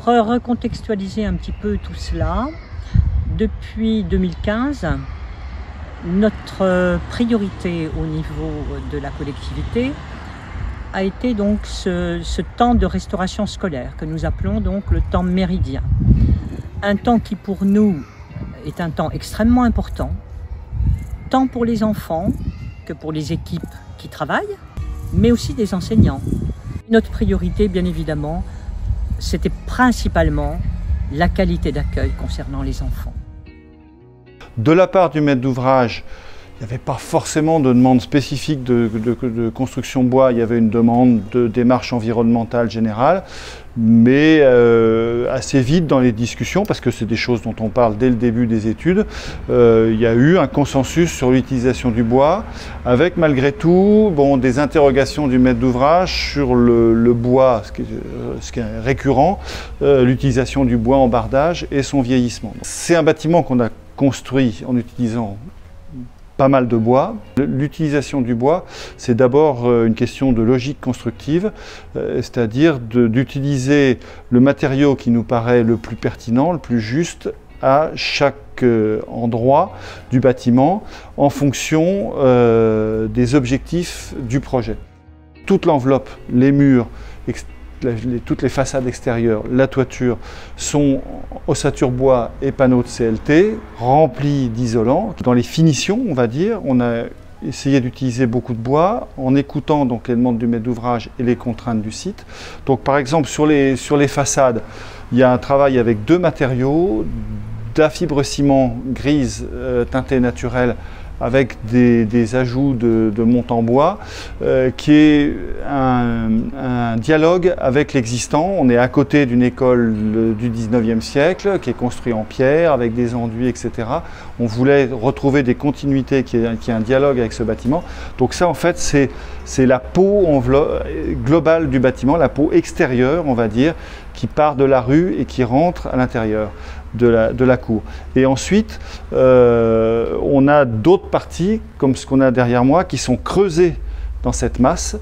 Pour recontextualiser un petit peu tout cela, depuis 2015, notre priorité au niveau de la collectivité a été donc ce temps de restauration scolaire que nous appelons donc le temps méridien. Un temps qui pour nous est un temps extrêmement important, tant pour les enfants que pour les équipes qui travaillent, mais aussi des enseignants. Notre priorité, bien évidemment, c'était principalement la qualité d'accueil concernant les enfants. De la part du maître d'ouvrage, il n'y avait pas forcément de demande spécifique de construction bois, il y avait une demande de démarche environnementale générale, mais assez vite dans les discussions, parce que c'est des choses dont on parle dès le début des études, il y a eu un consensus sur l'utilisation du bois, avec malgré tout des interrogations du maître d'ouvrage sur le bois, ce qui est récurrent, l'utilisation du bois en bardage et son vieillissement. C'est un bâtiment qu'on a construit en utilisant pas mal de bois. L'utilisation du bois, c'est d'abord une question de logique constructive, c'est-à-dire d'utiliser le matériau qui nous paraît le plus pertinent, le plus juste à chaque endroit du bâtiment en fonction des objectifs du projet. Toute l'enveloppe, les murs, toutes les façades extérieures, la toiture sont ossature bois et panneaux de CLT remplis d'isolants. Dans les finitions, on va dire, on a essayé d'utiliser beaucoup de bois en écoutant donc les demandes du maître d'ouvrage et les contraintes du site. Donc par exemple sur les façades, il y a un travail avec deux matériaux, de la fibre ciment grise teintée naturelle avec des ajouts de montant bois, qui est un dialogue avec l'existant. On est à côté d'une école du 19e siècle, qui est construite en pierre, avec des enduits, etc. On voulait retrouver des continuités, qui est un dialogue avec ce bâtiment. Donc ça, en fait, c'est la peau globale du bâtiment, la peau extérieure, on va dire, qui part de la rue et qui rentre à l'intérieur de la cour. Et ensuite, on a d'autres parties, comme ce qu'on a derrière moi, qui sont creusées dans cette masse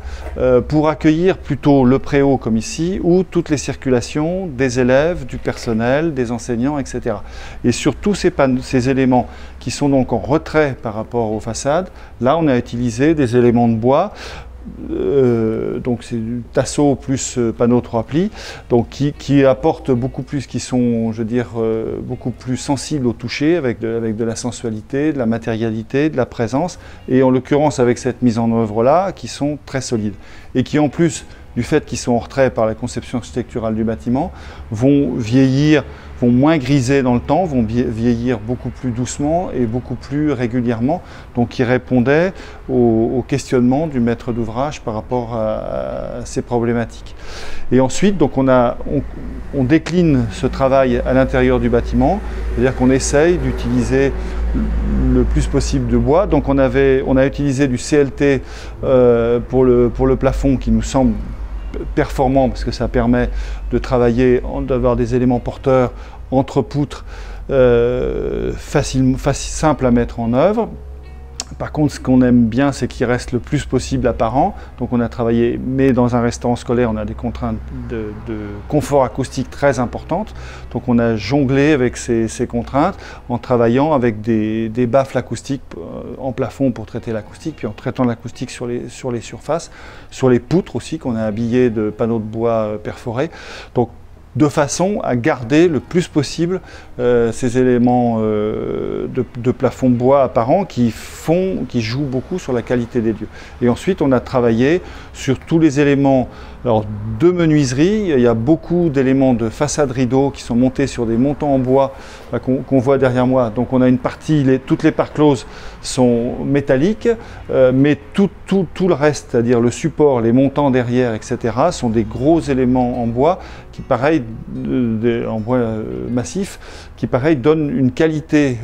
pour accueillir plutôt le préau comme ici, ou toutes les circulations des élèves, du personnel, des enseignants, etc. Et sur tous ces éléments qui sont donc en retrait par rapport aux façades, là on a utilisé des éléments de bois. Donc c'est du tasseau plus panneau 3 plis, donc qui apportent beaucoup plus, qui sont, je veux dire, beaucoup plus sensibles au toucher, avec de la sensualité, de la matérialité, de la présence, et en l'occurrence avec cette mise en œuvre là, qui sont très solides, et qui en plus du fait qu'ils sont en retrait par la conception architecturale du bâtiment, vont vieillir, vont moins griser dans le temps, vont vieillir beaucoup plus doucement et beaucoup plus régulièrement, donc qui répondaient au questionnement du maître d'ouvrage par rapport à ces problématiques. Et ensuite, donc on décline ce travail à l'intérieur du bâtiment, c'est-à-dire qu'on essaye d'utiliser le plus possible de bois. Donc on a utilisé du CLT pour le plafond, qui nous semble performant parce que ça permet de travailler, d'avoir des éléments porteurs entre poutres simples à mettre en œuvre. Par contre, ce qu'on aime bien, c'est qu'il reste le plus possible apparent. Donc on a travaillé, mais dans un restaurant scolaire, on a des contraintes de confort acoustique très importantes. Donc on a jonglé avec ces contraintes en travaillant avec des baffles acoustiques en plafond pour traiter l'acoustique, puis en traitant l'acoustique sur les surfaces, sur les poutres aussi qu'on a habillées de panneaux de bois perforés. Donc, de façon à garder le plus possible ces éléments de plafond bois apparents qui jouent beaucoup sur la qualité des lieux. Et ensuite, on a travaillé sur tous les éléments de menuiserie. Il y a beaucoup d'éléments de façade rideau qui sont montés sur des montants en bois qu'on voit derrière moi. Donc on a une partie, toutes les parts closes sont métalliques, mais tout le reste, c'est-à-dire le support, les montants derrière, etc., sont des gros éléments en bois qui, pareil, en bois massif, qui, pareil, donnent une qualité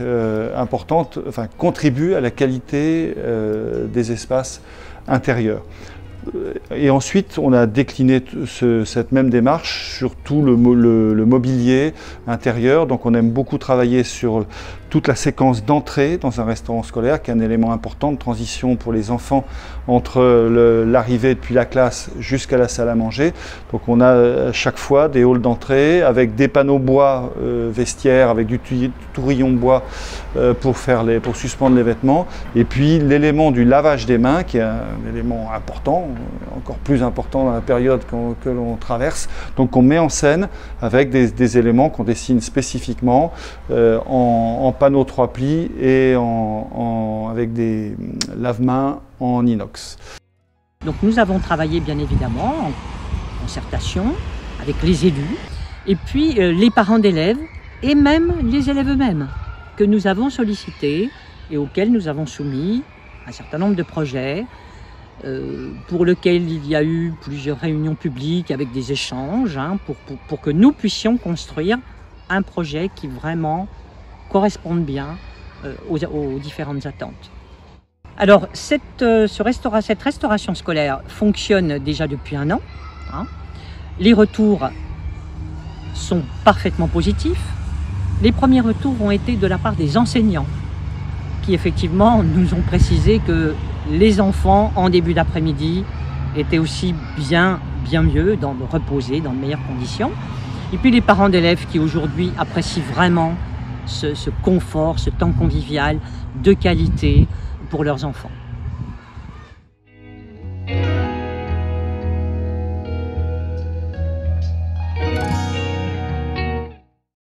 importante, enfin, contribuent à la qualité des espaces intérieurs. Et ensuite, on a décliné cette même démarche sur tout le mobilier intérieur. Donc on aime beaucoup travailler sur toute la séquence d'entrée dans un restaurant scolaire, qui est un élément important de transition pour les enfants entre l'arrivée depuis la classe jusqu'à la salle à manger. Donc on a à chaque fois des halls d'entrée avec des panneaux bois vestiaires, avec du tourillon bois pour suspendre les vêtements, et puis l'élément du lavage des mains, qui est un élément important, encore plus important dans la période que l'on traverse. Donc on met en scène avec des éléments qu'on dessine spécifiquement en panneaux 3 plis et avec des lave-mains en inox. Donc nous avons travaillé bien évidemment en concertation avec les élus et puis les parents d'élèves et même les élèves eux-mêmes que nous avons sollicités et auxquels nous avons soumis un certain nombre de projets pour lesquels il y a eu plusieurs réunions publiques avec des échanges pour que nous puissions construire un projet qui vraiment corresponde bien aux différentes attentes. Alors cette restauration scolaire fonctionne déjà depuis 1 an. Les retours sont parfaitement positifs. Les premiers retours ont été de la part des enseignants qui effectivement nous ont précisé que les enfants en début d'après-midi étaient aussi bien mieux, reposés, dans de meilleures conditions. Et puis les parents d'élèves qui aujourd'hui apprécient vraiment ce confort, ce temps convivial de qualité pour leurs enfants.